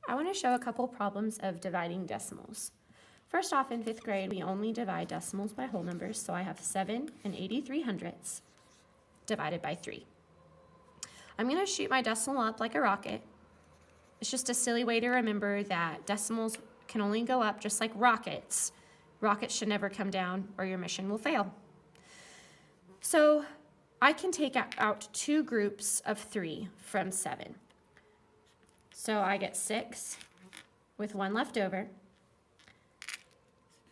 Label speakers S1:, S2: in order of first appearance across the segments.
S1: I want to show a couple problems of dividing decimals. First off, in 5th grade, we only divide decimals by whole numbers, so I have 7 and 83 hundredths divided by 3. I'm going to shoot my decimal up like a rocket. It's just a silly way to remember that decimals can only go up just like rockets. Rockets should never come down or your mission will fail. So I can take out 2 groups of 3 from 7. So I get 6 with 1 left over.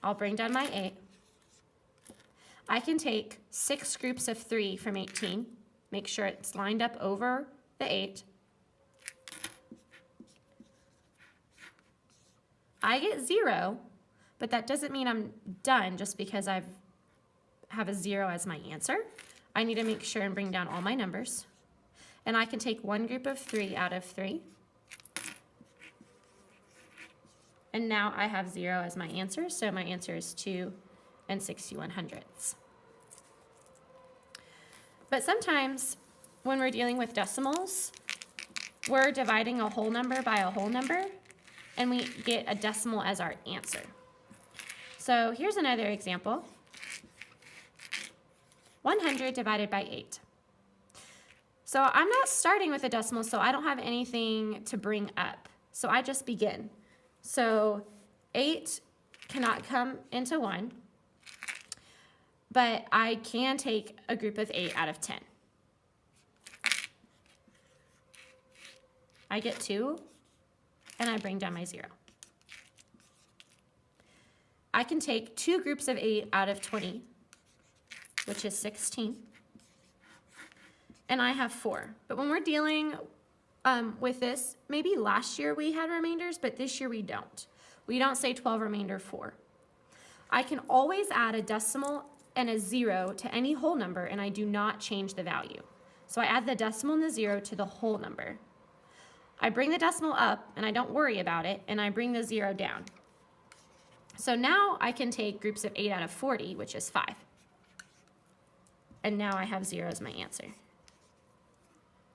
S1: I'll bring down my 8. I can take 6 groups of 3 from 18. Make sure it's lined up over the 8. I get 0, but that doesn't mean I'm done just because I have a 0 as my answer. I need to make sure and bring down all my numbers. And I can take 1 group of 3 out of 3. And now I have 0 as my answer, so my answer is 2 and 61 hundredths. But sometimes when we're dealing with decimals, we're dividing a whole number by a whole number, and we get a decimal as our answer. So here's another example. 100 divided by 8. So I'm not starting with a decimal, so I don't have anything to bring up. So I just begin. So 8 cannot come into 1, but I can take a group of 8 out of 10. I get 2, and I bring down my 0. I can take 2 groups of 8 out of 20, which is 16, and I have 4. But when we're dealing with this, maybe last year we had remainders, but this year we don't. We don't say 12 remainder 4. I can always add a decimal and a 0 to any whole number, and I do not change the value. So I add the decimal and the 0 to the whole number. I bring the decimal up, and I don't worry about it, and I bring the 0 down. So now I can take groups of 8 out of 40, which is 5. And now I have 0 as my answer,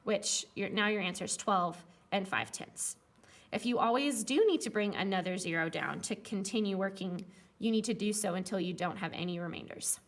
S1: which now your answer is 12 and 5/10. If you always do need to bring another 0 down to continue working, you need to do so until you don't have any remainders.